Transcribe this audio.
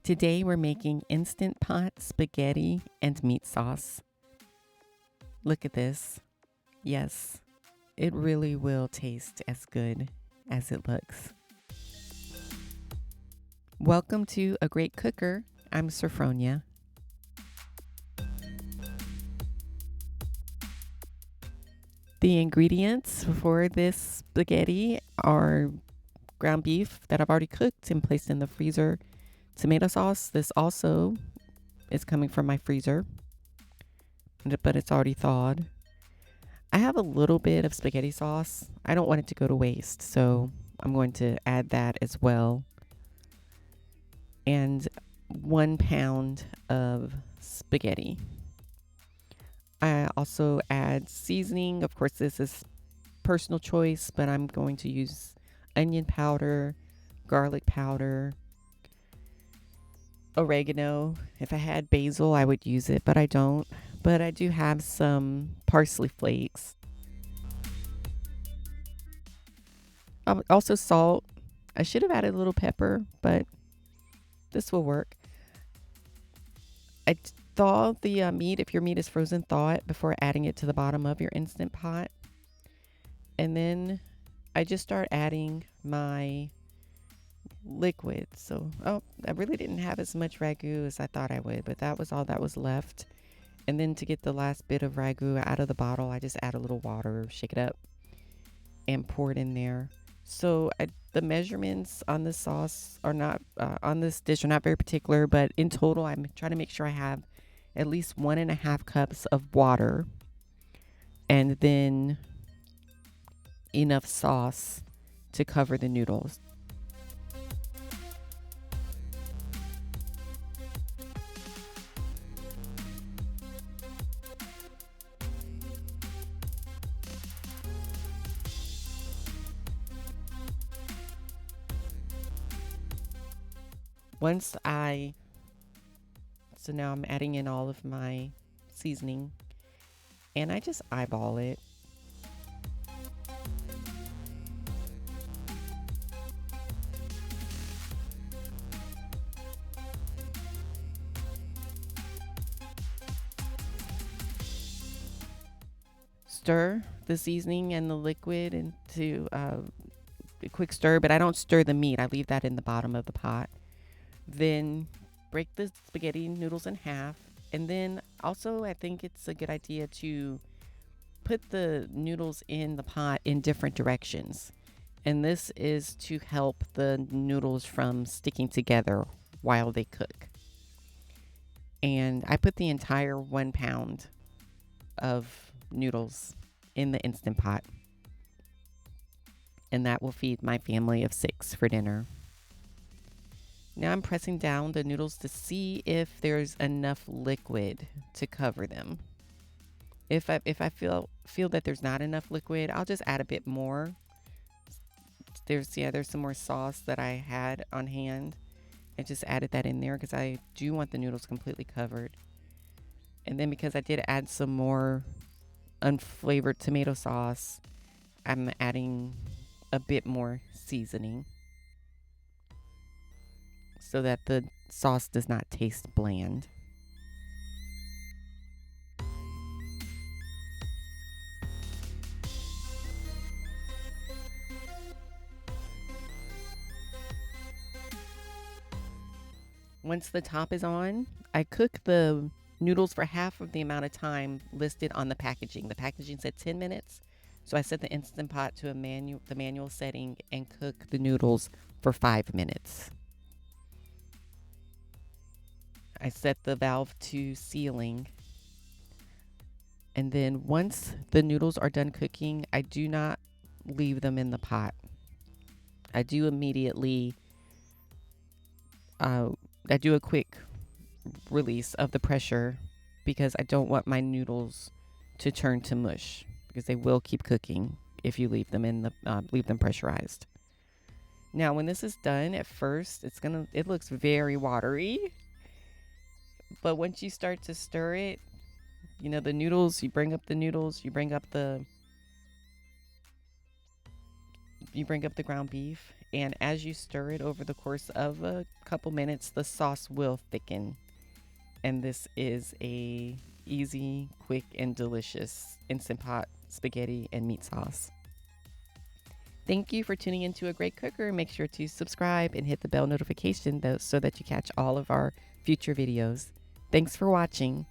Today we're making Instant Pot spaghetti and meat sauce. Look at this. Yes, it really will taste as good as it looks. Welcome to A Great Cooker. I'm Sophronia. The ingredients for this spaghetti are ground beef that I've already cooked and placed in the freezer, tomato sauce. This also is coming from my freezer, but it's already thawed. I have a little bit of spaghetti sauce. I don't want it to go to waste, so I'm going to add that as well. And 1 pound of spaghetti. I also add seasoning. Of course, this is personal choice, but I'm going to use onion powder, garlic powder, oregano. If I had basil, I would use it, but I don't. But I do have some parsley flakes. Also salt. I should have added a little pepper, but this will work. I thaw the meat. If your meat is frozen, thaw it before adding it to the bottom of your Instant Pot. And then I just start adding my liquid. So, I really didn't have as much ragu as I thought I would, but that was all that was left. And then to get the last bit of ragu out of the bottle, I just add a little water, shake it up, and pour it in there. So the measurements on this sauce are not, on this dish are not very particular, but in total, I'm trying to make sure I have at least 1.5 cups of water and then enough sauce to cover the noodles. So now I'm adding in all of my seasoning and I just eyeball it. Stir the seasoning and the liquid into a quick stir, but I don't stir the meat. I leave that in the bottom of the pot. Then break the spaghetti noodles in half. And then also, I think it's a good idea to put the noodles in the pot in different directions. And this is to help the noodles from sticking together while they cook. And I put the entire 1 pound of noodles in the Instant Pot. And that will feed my family of 6 for dinner. Now I'm pressing down the noodles to see if there's enough liquid to cover them. If I feel that there's not enough liquid, I'll just add a bit more. There's some more sauce that I had on hand. I just added that in there because I do want the noodles completely covered. And then because I did add some more unflavored tomato sauce, I'm adding a bit more seasoning so that the sauce does not taste bland. Once the top is on, I cook the noodles for half of the amount of time listed on the packaging. The packaging said 10 minutes, so I set the Instant Pot to the manual setting and cook the noodles for 5 minutes. I set the valve to sealing. And then once the noodles are done cooking, I do not leave them in the pot. I do immediately, I do a quick release of the pressure because I don't want my noodles to turn to mush because they will keep cooking if you leave them leave them pressurized. Now, when this is done, at first it looks very watery. But once you start to stir it, the noodles, you bring up the noodles, you bring up the ground beef, And as you stir it over the course of a couple minutes, the sauce will thicken. And this is a easy, quick, and delicious Instant Pot spaghetti and meat sauce. Thank you for tuning into A Great Cooker. Make sure to subscribe and hit the bell notification so that you catch all of our future videos. Thanks for watching.